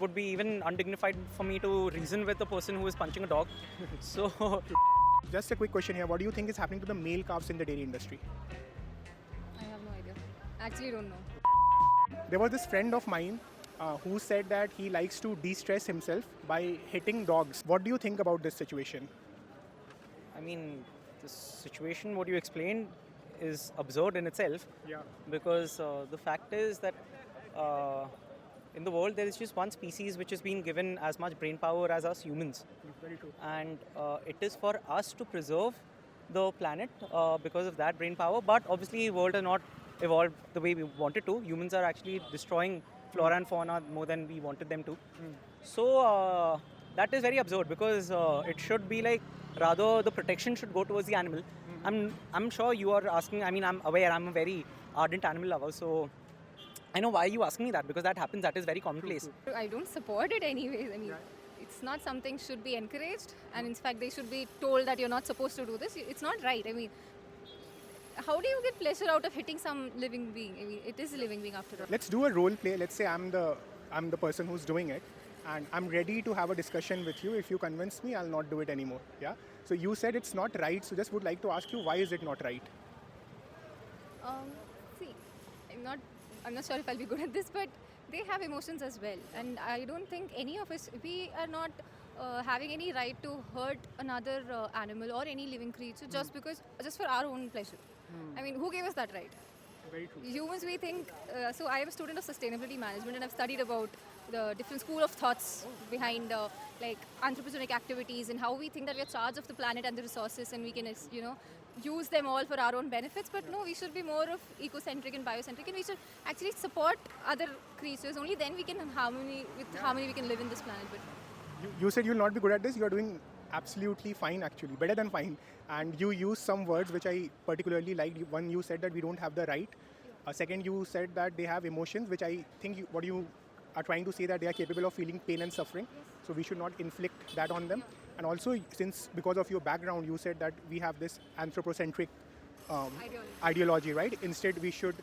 would be even undignified for me to reason with a person who is punching a dog. So, Just a quick question here. What do you think is happening to the male calves in the dairy industry? I have no idea. Actually, don't know. There was this friend of mine who said that he likes to de-stress himself by hitting dogs. What do you think about this situation? I mean, the situation what you explained is absurd in itself. Yeah. Because the fact is that in the world there is just one species which has been given as much brain power as us humans, Very true. and it is for us to preserve the planet because of that brain power. But obviously, the world has not evolved the way we wanted to. Humans are actually destroying flora and fauna more than we wanted them to. So that is very absurd because it should be like rather the protection should go towards the animal. I'm sure you are asking. I mean, I'm aware. I'm a very ardent animal lover, so I know why you asking me that, because that happens. That is very commonplace. I don't support it anyways. I mean, it's not something should be encouraged, and in fact, they should be told that you're not supposed to do this. It's not right. I mean, how do you get pleasure out of hitting some living being? I mean, it is a living being after all. Let's do a role play. Let's say I'm the person who's doing it, and I'm ready to have a discussion with you. If you convince me, I'll not do it anymore. Yeah. So you said it's not right. So just would like to ask you, why is it not right? See, I'm not sure if I'll be good at this, but they have emotions as well, and I don't think any of us, we are not having any right to hurt another animal or any living creature just for our own pleasure. I mean, who gave us that right? Very true. Humans, we think, so I am a student of sustainability management, and I've studied about the different school of thoughts behind like anthropogenic activities and how we think that we are charged of the planet and the resources, and we can, use them all for our own benefits. But no, we should be more of ecocentric and biocentric, and we should actually support other creatures. Only then we can harmony we can live in this planet. But You said you'll not be good at this. You're doing absolutely fine, actually, better than fine. And you used some words which I particularly liked. One, you said that we don't have the right. Second, you said that they have emotions, which I think what you are trying to say, that they are capable of feeling pain and suffering. So we should not inflict that on them. And also, since because of your background, you said that we have this anthropocentric ideology, right? Instead, we should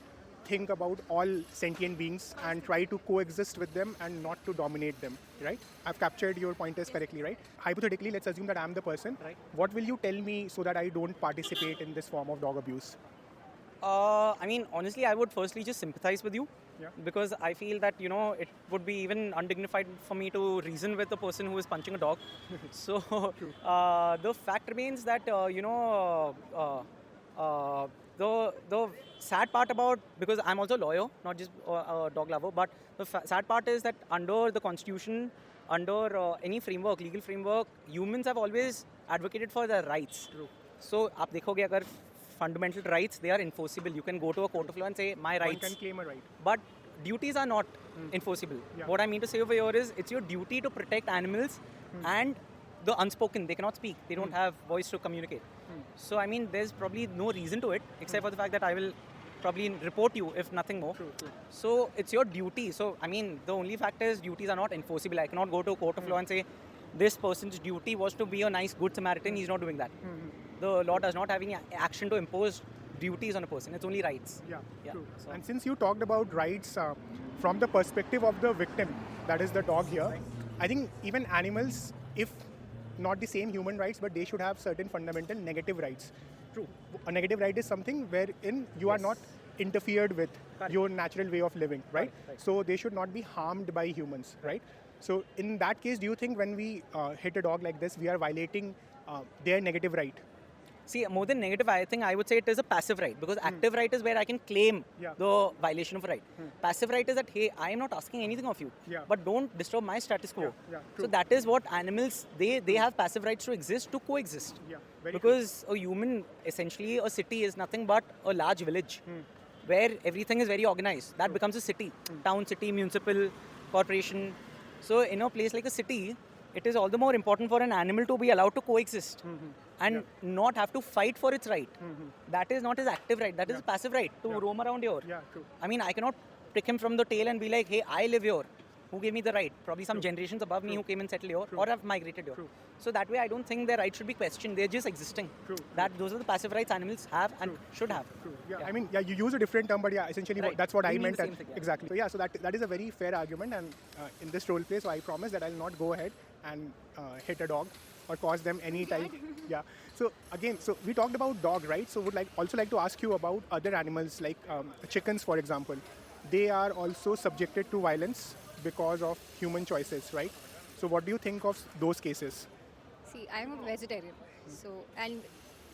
think about all sentient beings and try to coexist with them and not to dominate them, right? I've captured your pointers correctly, right? Hypothetically, let's assume that I'm the person. Right. What will you tell me so that I don't participate in this form of dog abuse? I mean, honestly, I would firstly just sympathize with you. Yeah. Because I feel that, it would be even undignified for me to reason with a person who is punching a dog. So the fact remains that, the sad part about, because I'm also a lawyer, not just a dog lover, but the sad part is that under the constitution, under any framework, legal framework, humans have always advocated for their rights. True. So, आप देखोगे अगर fundamental rights, they are enforceable. You can go to a court of law and say, my One rights. can claim a right. But duties are not enforceable. Yeah. What I mean to say over here is, it's your duty to protect animals and the unspoken. They cannot speak. They don't have voice to communicate. So, I mean, there's probably no reason to it, except for the fact that I will probably report you, if nothing more. True. So, it's your duty. So, I mean, the only fact is duties are not enforceable. I cannot go to a court of law and say, this person's duty was to be a nice, good Samaritan. He's not doing that. The law does not have any action to impose duties on a person. It's only rights. Yeah, true. So- And since you talked about rights from the perspective of the victim, that is the dog here, I think even animals, if not the same human rights, but they should have certain fundamental negative rights. True. A negative right is something wherein you are not interfered with Correct. your natural way of living, right? Right. So they should not be harmed by humans, right? So in that case, do you think when we hit a dog like this, we are violating their negative right? See, more than negative, I think I would say it is a passive right, because active right is where I can claim the violation of a right. Passive right is that, hey, I am not asking anything of you, but don't disturb my status quo. So that is what animals, they have passive rights to exist, to coexist. Yeah, very Because a human, essentially a city is nothing but a large village where everything is very organized. That becomes a city. Town, city, municipal, corporation. So in a place like a city, it is all the more important for an animal to be allowed to coexist and not have to fight for its right. That is not his active right. That is his passive right to roam around here. Yeah, true. I mean, I cannot pick him from the tail and be like, hey, I live here. who gave me the right. Probably some generations above me who came and settled here or have migrated here. So that way, I don't think their rights should be questioned. They're just existing. Those are the passive rights animals have and should have. Yeah, I mean, you use a different term, but yeah, essentially that's what I We mean meant. the same thing, yeah. Exactly. So yeah, so that is a very fair argument, and in this role play, so I promise that I'll not go ahead and hit a dog or cause them any type. Yeah. So again, so we talked about dog, right? So would also like to ask you about other animals like chickens, for example. They are also subjected to violence because of human choices, right? So what do you think of those cases? See, I'm a vegetarian. So, and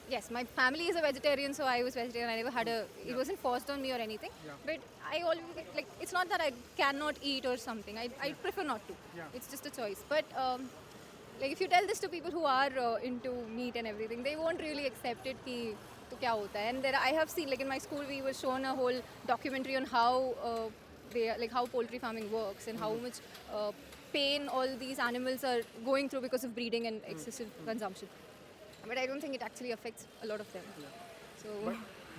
yes, my family is a vegetarian, so I was vegetarian. I never had it wasn't forced on me or anything. But I always, like, it's not that I cannot eat or something. I prefer not to. It's just a choice. But, like, if you tell this to people who are into meat and everything, they won't really accept it. Ki, to kya hota hai? And I have seen, like, in my school, we were shown a whole documentary on how how poultry farming works and how much pain all these animals are going through because of breeding and excessive consumption. But I don't think it actually affects a lot of them. So,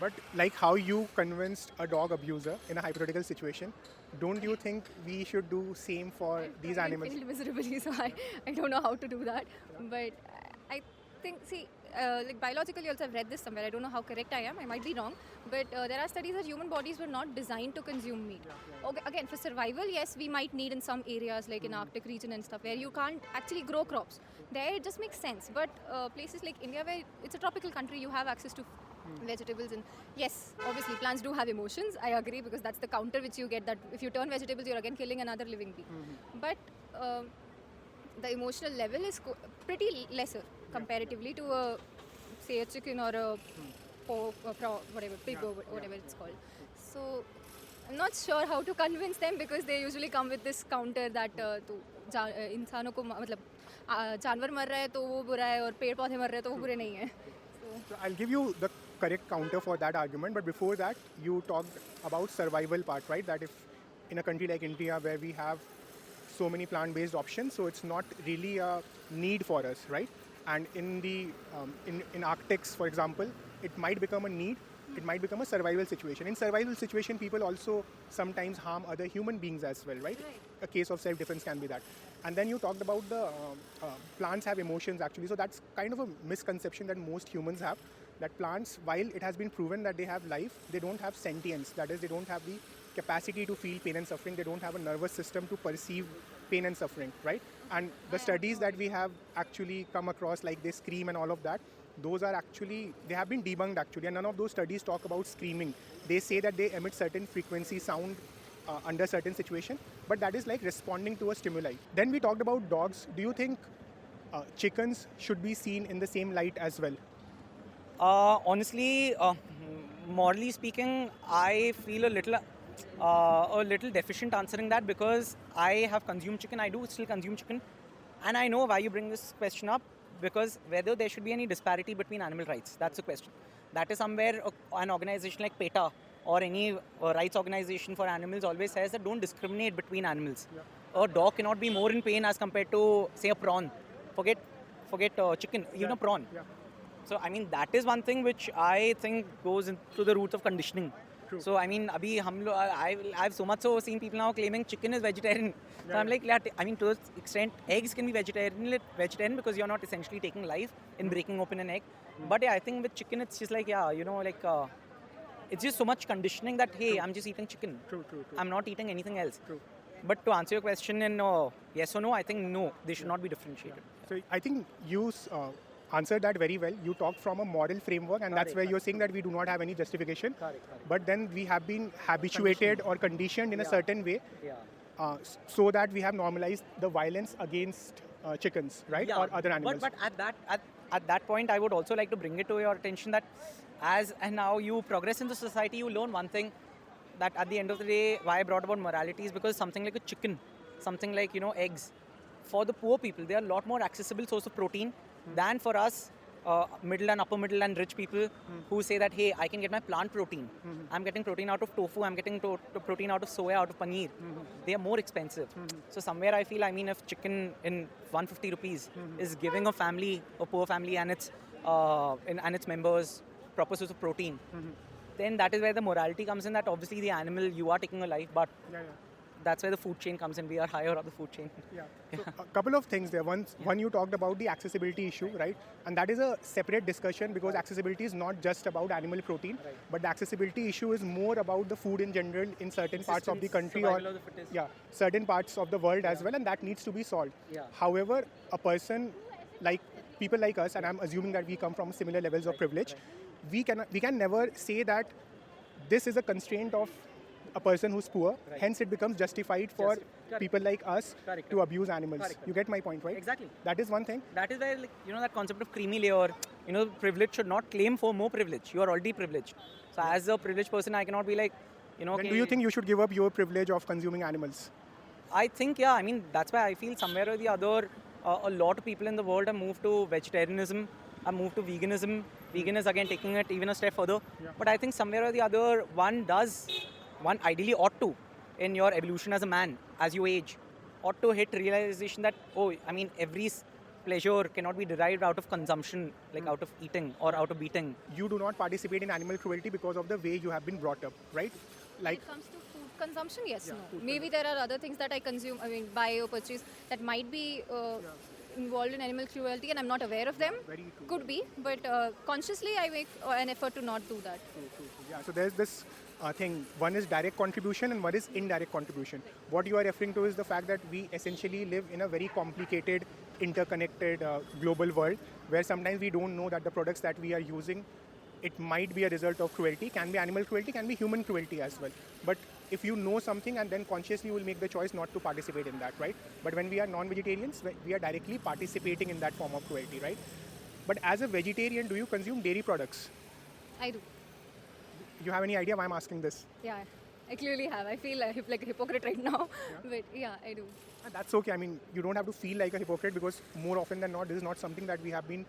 But like how you convinced a dog abuser in a hypothetical situation, don't you think we should do same for these I animals? failed miserably, so I don't know how to do that. But I think, see, like biologically also I've read this somewhere. I don't know how correct I am. I might be wrong. But there are studies that human bodies were not designed to consume meat. Okay, again, for survival, yes, we might need in some areas like in Arctic region and stuff where you can't actually grow crops. There it just makes sense. But places like India where it's a tropical country, you have access to vegetables, and yes, obviously plants do have emotions. I agree, because that's the counter which you get, that if you turn vegetables, you're again killing another living being. But the emotional level is pretty lesser comparatively to say a chicken or a pork or whatever, pig or whatever it's called. So I'm not sure how to convince them, because they usually come with this counter that इंसानों को मतलब जानवर मर रहा है तो वो बुरा है और पेड़ पौधे मर रहे हैं तो वो बुरे नहीं हैं. So I'll give you the correct counter for that argument, but before that, you talked about survival part, right? That if in a country like India where we have so many plant-based options, so it's not really a need for us, right? And in the in Arctics, for example, it might become a need. It might become a survival situation. In survival situation, people also sometimes harm other human beings as well, right? A case of self-defense can be that. And then you talked about the plants have emotions actually. So that's kind of a misconception that most humans have. That plants, while it has been proven that they have life, they don't have sentience. That is, they don't have the capacity to feel pain and suffering. They don't have a nervous system to perceive pain and suffering, right? And the studies that we have actually come across, like they scream and all of that, those are actually, they have been debunked actually, and none of those studies talk about screaming. They say that they emit certain frequency sound under certain situation, but that is like responding to a stimuli. Then we talked about dogs. Do you think chickens should be seen in the same light as well? Honestly, morally speaking, I feel a little deficient answering that, because I have consumed chicken. I do still consume chicken, and I know why you bring this question up, because whether there should be any disparity between animal rights, that's the question. That is somewhere an organization like PETA or any rights organization for animals always says that don't discriminate between animals. A dog cannot be more in pain as compared to, say, a prawn. Forget chicken, even a prawn. So, I mean, that is one thing which I think goes into the roots of conditioning. So, I mean, I've so much so seen people now claiming chicken is vegetarian. So, I'm like, I mean, to an extent, eggs can be vegetarian because you're not essentially taking life in breaking open an egg. But yeah, I think with chicken, it's just like, it's just so much conditioning that, hey, I'm just eating chicken. I'm not eating anything else. But to answer your question in yes or no, I think no, they should not be differentiated. So I think you answered that very well. You talked from a moral framework, and that's where you're saying that we do not have any justification. But then we have been habituated or conditioned in a certain way, so that we have normalized the violence against chickens, right, or other animals. But at that point, I would also like to bring it to your attention that and now you progress in the society, you learn one thing, that at the end of the day, why I brought about morality is because something like a chicken, something like, eggs, for the poor people, they are a lot more accessible source of protein than for us middle and upper middle and rich people who say that, hey, I can get my plant protein. I'm getting protein out of tofu, I'm getting protein out of soya, out of paneer. They are more expensive. So somewhere I feel, I mean, if chicken in 150 rupees is giving a poor family and its members proper source of protein, then that is where the morality comes in, that obviously the animal, you are taking a life, but that's where the food chain comes in. We are higher up the food chain. Yeah. So a couple of things there. One you talked about the accessibility issue, right? And that is a separate discussion because accessibility is not just about animal protein, but the accessibility issue is more about the food in general in certain parts of the country or Survival of the fittest. certain parts of the world as well, and that needs to be solved. Yeah. However, a person like people like us, and I'm assuming that we come from similar levels of privilege, we can never say that this is a constraint of a person who's poor. Hence, it becomes justified for people like us to abuse animals. You get my point, right? Exactly. That is one thing. That is where, like, that concept of creamy layer, privilege should not claim for more privilege. You are already privileged. So as a privileged person, I cannot be like, Then do you think you should give up your privilege of consuming animals? I think, that's why I feel somewhere or the other, a lot of people in the world have moved to vegetarianism, have moved to veganism. Vegan is again taking it even a step further. But I think somewhere or the other, one ideally ought to, in your evolution as a man, as you age, ought to hit realization that, every pleasure cannot be derived out of consumption, like out of eating or out of beating. You do not participate in animal cruelty because of the way you have been brought up, right? When it comes to food consumption, yes, no. Maybe there are other things that I consume, buy or purchase that might be involved in animal cruelty and I'm not aware of them. Very true. Could be, but consciously I make an effort to not do that. True. Yeah, so there's this thing. One is direct contribution and one is indirect contribution. What you are referring to is the fact that we essentially live in a very complicated, interconnected global world where sometimes we don't know that the products that we are using, it might be a result of cruelty, can be animal cruelty, can be human cruelty as well. But if you know something and then consciously you will make the choice not to participate in that, right? But when we are non-vegetarians, we are directly participating in that form of cruelty, right? But as a vegetarian, do you consume dairy products? I do. You have any idea why I'm asking this? Yeah, I clearly have. I feel like a hypocrite right now, but yeah, I do. That's okay. I mean, you don't have to feel like a hypocrite because more often than not, this is not something that we have been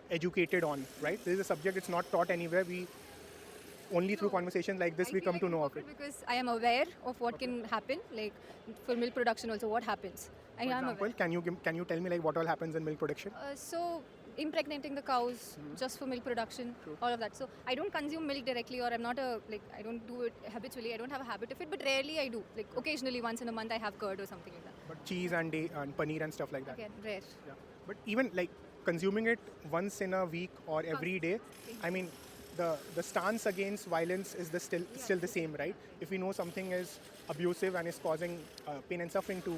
educated on, right? This is a subject it's not taught anywhere. We only through conversations like this I we feel come like to a know of it. hypocrite because I am aware of what can happen, like for milk production also, what happens. I For am example, aware. can you tell me like what all happens in milk production? So impregnating the cows just for milk production, all of that. So I don't consume milk directly, or I'm not I don't do it habitually. I don't have a habit of it, but rarely I do. Like occasionally, once in a month, I have curd or something like that. But cheese and paneer and stuff like that. Again, rare. Yeah. But even like consuming it once in a week or every day, I mean, the stance against violence is still the same, right? If we know something is abusive and is causing pain and suffering to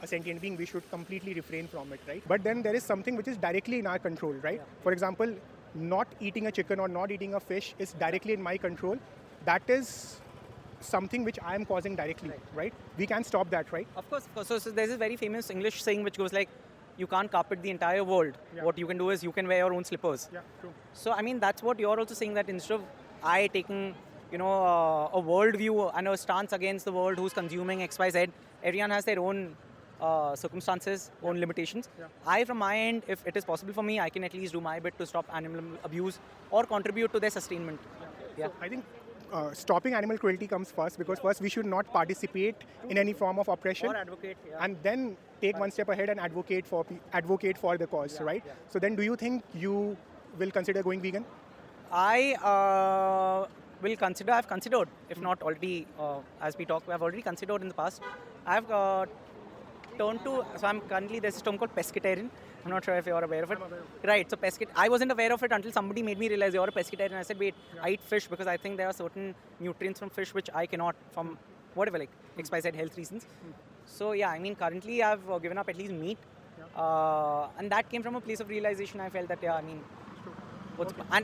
a sentient being, we should completely refrain from it, right? But then there is something which is directly in our control, right? For example, not eating a chicken or not eating a fish is directly in my control. That is something which I am causing directly, right? We can stop that, right? Of course. So there's this very famous English saying which goes like, you can't carpet the entire world. Yeah. What you can do is you can wear your own slippers. Yeah, true. So, that's what you're also saying, that instead of I taking, a world view and a stance against the world who's consuming X, Y, Z, everyone has their own circumstances, own limitations. Yeah. I, from my end, if it is possible for me, I can at least do my bit to stop animal abuse or contribute to their sustainment. Yeah. So I think stopping animal cruelty comes first because first we should not participate in any form of oppression. Or advocate. Yeah. And then take one step ahead and advocate for the cause, right? Yeah. So then do you think you will consider going vegan? I I've considered, if not already, as we talk, I've already considered in the past. I've turned to, so I'm currently, there's a term called pescetarian. I'm not sure if you're aware of it. I'm aware of it. Right, so I wasn't aware of it until somebody made me realize you're a pescetarian. I said, wait, I eat fish because I think there are certain nutrients from fish which I cannot from whatever, like XYZ health reasons. So yeah, currently I've given up at least meat. And that came from a place of realization. I felt that, and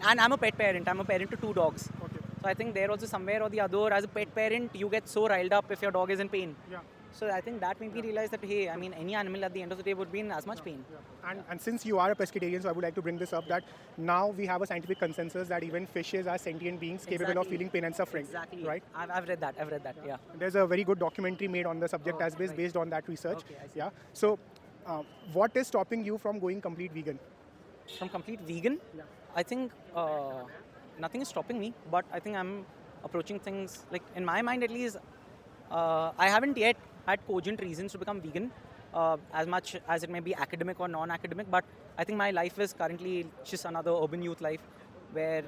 I'm a pet parent. I'm a parent to 2 dogs. Okay. So I think there also somewhere or the other, as a pet parent, you get so riled up if your dog is in pain. Yeah. So I think that made me realize that, hey, any animal at the end of the day would be in as much pain. Yeah. And since you are a pescatarian, so I would like to bring this up that now we have a scientific consensus that even fishes are sentient beings capable of Exactly. feeling pain and suffering. Exactly. Right? I've read that, yeah. There's a very good documentary made on the subject as right. based on that research. Okay, I see. Yeah. So what is stopping you from going complete vegan? From complete vegan, Yeah. I think nothing is stopping me, but I think I'm approaching things, like in my mind at least, I haven't yet had cogent reasons to become vegan, as much as it may be academic or non-academic, but I think my life is currently just another urban youth life where,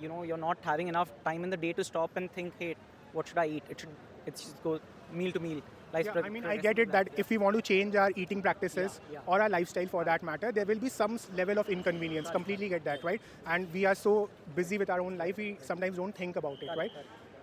you're not having enough time in the day to stop and think, hey, what should I eat? It's just go meal to meal life. Yeah, I mean, I get it that if we want to change our eating practices or our lifestyle for that matter, there will be some level of inconvenience. Completely get that, right? And we are so busy with our own life, we sometimes don't think about it, right?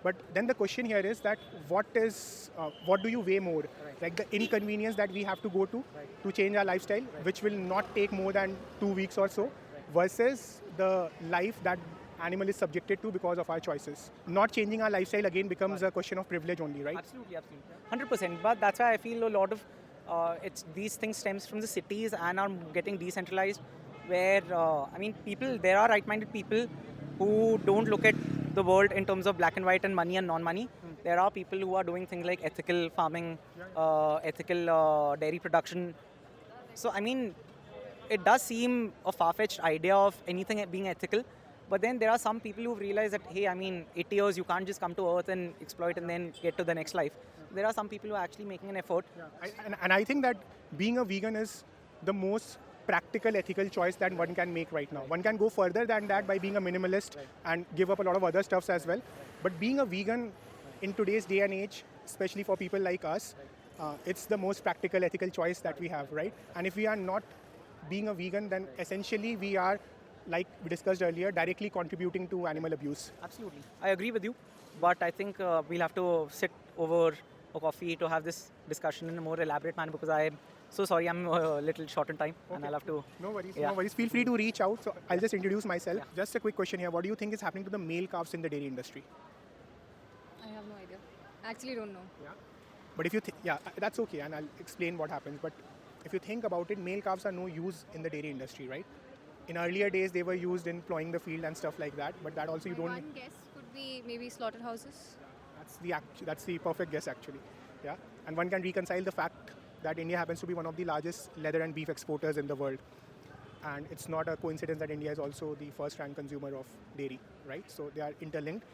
But then the question here is that what do you weigh more? Like the inconvenience that we have to go to change our lifestyle, which will not take more than 2 weeks or so, versus the life that animal is subjected to because of our choices. Not changing our lifestyle again becomes a question of privilege only, right? Absolutely, absolutely. 100%. But that's why I feel a lot of these things stems from the cities and are getting decentralized. Where I mean, there are right-minded people who don't look at the world in terms of black and white and money and non-money. There are people who are doing things like ethical farming, ethical dairy production. So I mean, it does seem a far-fetched idea of anything being ethical. But then there are some people who realize that, hey, I mean, 80 years, you can't just come to Earth and exploit and then get to the next life. There are some people who are actually making an effort. And I think that being a vegan is the most practical, ethical choice that one can make right now. One can go further than that by being a minimalist and give up a lot of other stuffs as well. But being a vegan in today's day and age, especially for people like us, it's the most practical, ethical choice that we have, right? And if we are not being a vegan, then essentially we are, like we discussed earlier, directly contributing to animal abuse. Absolutely. I agree with you. But I think we'll have to sit over a coffee to have this discussion in a more elaborate manner because I'm so sorry, I'm a little short on time and I'll have to... No worries, no worries. Feel free to reach out. So I'll just introduce myself. Just a quick question here. What do you think is happening to the male calves in the dairy industry? I have no idea. I actually don't know. Yeah. But if you that's okay, and I'll explain what happens. But if you think about it, male calves are no use in the dairy industry, right? In earlier days, they were used in plowing the field and stuff like that. But that also you don't. One guess could be maybe slaughterhouses. That's the perfect guess actually. Yeah, and one can reconcile the fact that India happens to be one of the largest leather and beef exporters in the world, and it's not a coincidence that India is also the first-rank consumer of dairy, right? So they are interlinked.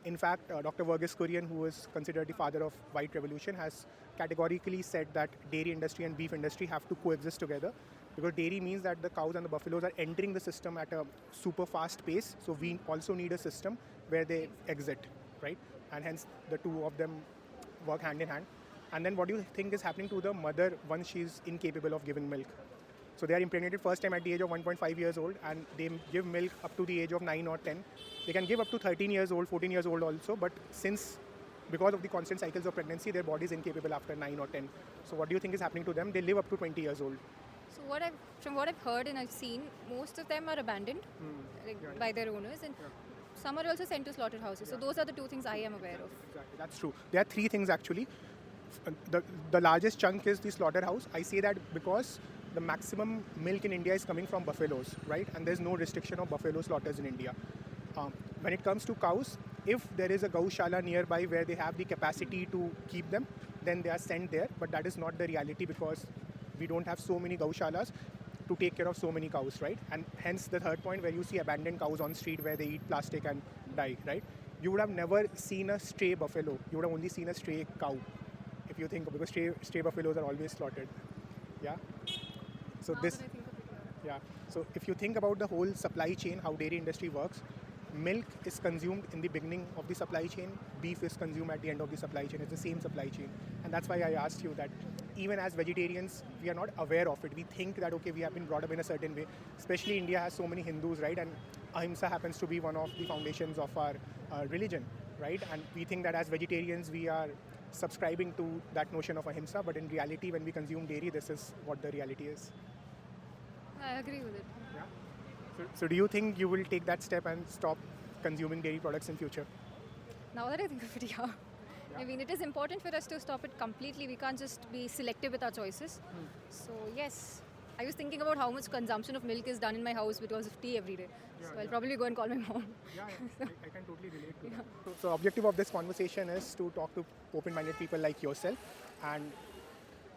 In fact, Dr. Verghese Kurian, who is considered the father of white revolution, has categorically said that dairy industry and beef industry have to coexist together because dairy means that the cows and the buffaloes are entering the system at a super fast pace. So we also need a system where they exit, right? And hence the two of them work hand in hand. And then what do you think is happening to the mother once she's incapable of giving milk? So they are impregnated first time at the age of 1.5 years old and they give milk up to the age of 9 or 10. They can give up to 13 years old, 14 years old also, but because of the constant cycles of pregnancy, their body is incapable after 9 or 10. So what do you think is happening to them? They live up to 20 years old. So from what I've heard and I've seen, most of them are abandoned by their owners and some are also sent to slaughterhouses. So those are the two things I am aware of. Exactly, that's true. There are three things actually. The largest chunk is the slaughterhouse. I say that because the maximum milk in India is coming from buffaloes, right? And there's no restriction of buffalo slaughters in India. When it comes to cows, if there is a gaushala nearby where they have the capacity to keep them, then they are sent there. But that is not the reality because we don't have so many gaushalas to take care of so many cows, right? And hence the third point where you see abandoned cows on street where they eat plastic and die, right? You would have never seen a stray buffalo. You would have only seen a stray cow, if you think, because stray buffaloes are always slaughtered. Yeah. So So if you think about the whole supply chain, how dairy industry works, milk is consumed in the beginning of the supply chain, beef is consumed at the end of the supply chain. It's the same supply chain. And that's why I asked you that even as vegetarians, we are not aware of it. We think that, okay, we have been brought up in a certain way. Especially India has so many Hindus, right? And ahimsa happens to be one of the foundations of our religion, right? And we think that as vegetarians, we are subscribing to that notion of ahimsa. But in reality, when we consume dairy, this is what the reality is. I agree with it. Yeah. So do you think you will take that step and stop consuming dairy products in future? Now that I think of it, yeah. I mean, it is important for us to stop it completely. We can't just be selective with our choices. So yes, I was thinking about how much consumption of milk is done in my house because of tea every day. So I'll probably go and call my mom. Yeah, I can totally relate to that. So objective of this conversation is to talk to open-minded people like yourself and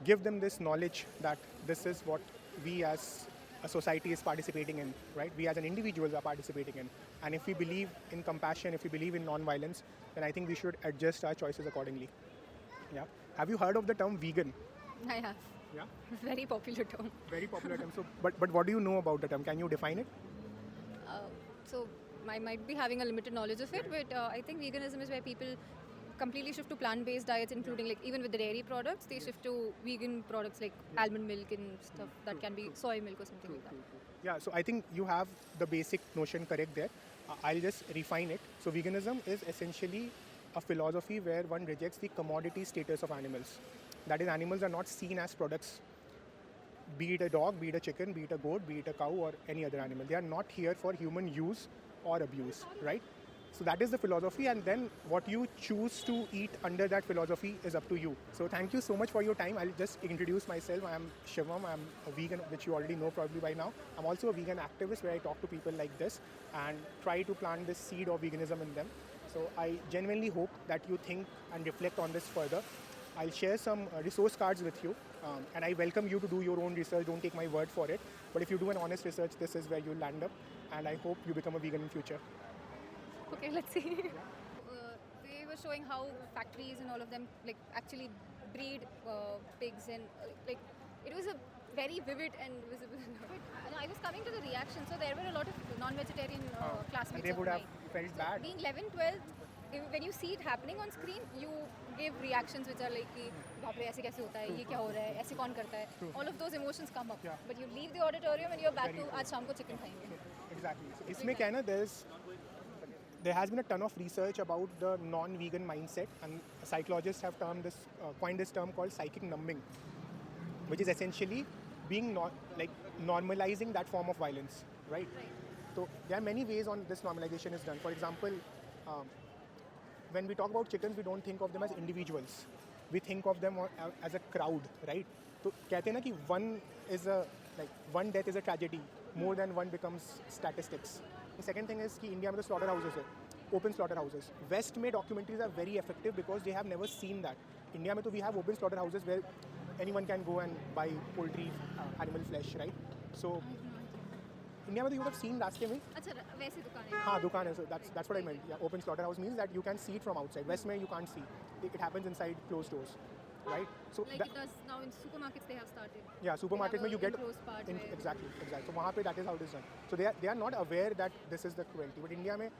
give them this knowledge that this is what we as a society is participating in, right? We as an individuals are participating in. And if we believe in compassion, if we believe in non-violence, then I think we should adjust our choices accordingly. Yeah. Have you heard of the term vegan? I have. Yeah. Very popular term. Very popular term. So, but what do you know about the term? Can you define it? So I might be having a limited knowledge of it, but I think veganism is where people completely shift to plant-based diets, including like even with the dairy products, they shift to vegan products like almond milk and stuff that can be soy milk or something like that. Yeah, so I think you have the basic notion correct there. I'll just refine it. So veganism is essentially a philosophy where one rejects the commodity status of animals. That is, animals are not seen as products. Be it a dog, be it a chicken, be it a goat, be it a cow, or any other animal. They are not here for human use or abuse, right? So that is the philosophy, and then what you choose to eat under that philosophy is up to you. So thank you so much for your time. I'll just introduce myself. I am Shivam. I'm a vegan, which you already know probably by now. I'm also a vegan activist where I talk to people like this and try to plant this seed of veganism in them. So I genuinely hope that you think and reflect on this further. I'll share some resource cards with you, and I welcome you to do your own research. Don't take my word for it. But if you do an honest research, this is where you'll land up, and I hope you become a vegan in future. Okay, let's see. They were showing how factories and all of them like actually breed pigs, and like it was a very vivid and visible. I was coming to the reaction, so there were a lot of non-vegetarian classmates. They of would have mine. felt So bad. being 11, 12, when you see it happening on screen, you give reactions which are like, कि, बाप रे ऐसे कैसे होता है, ये क्या हो रहा है, ऐसे कौन करता है. All of those emotions come up. Yeah. But you leave the auditorium and you're back Very to true. आज शाम को chicken खाएंगे. Exactly. So इसमें क्या है ना, there has been a ton of research about the non-vegan mindset, and psychologists have coined this term called psychic numbing, which is essentially being normalizing that form of violence, right? So there are many ways on this normalization is done. For example, when we talk about chickens, we don't think of them as individuals. We think of them as a crowd, right? So कहते हैं ना कि one death is a tragedy. More than one becomes statistics. The second thing is कि India में तो slaughter houses है, open slaughter houses. West में documentaries are very effective because they have never seen that. India में तो we have open slaughter houses where anyone can go and buy poultry, animal flesh, right? So India में तो you would have seen रास्ते में. अच्छा वैसे दुकानें. हाँ दुकान है. So that's what I meant. Yeah, open slaughterhouse means that you can see it from outside. West में you can't see. It happens inside closed doors, right? So Like it does now in supermarkets, they have started. yeah, supermarket में you get enclosed part where- exactly. So वहाँ पे that is how it is done. So they are not aware that this is the cruelty. But India में,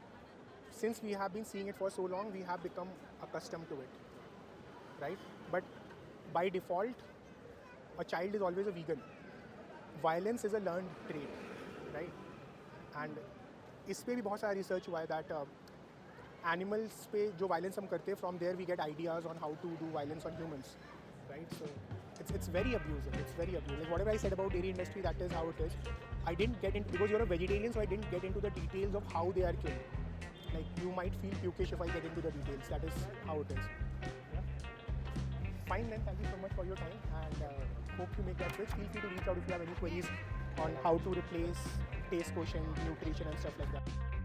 since we have been seeing it for so long, we have become accustomed to it, right? But by default, a child is always a vegan. Violence is a learned trait, right? And इस पे भी बहुत सारा research हुआ है that animals पे जो violence हम करते हैं, from there we get ideas on how to do violence on humans, right? So it's very abusive. It's very abusive. Whatever I said about dairy industry, that is how it is. I didn't get into, because you're a vegetarian, so I didn't get into the details of how they are killed. Like you might feel pukish if I get into the details. That is how it is. Yeah. Fine then. Thank you so much for your time, and hope you make that switch. Feel free to reach out if you have any queries on how to replace taste quotient, nutrition, and stuff like that.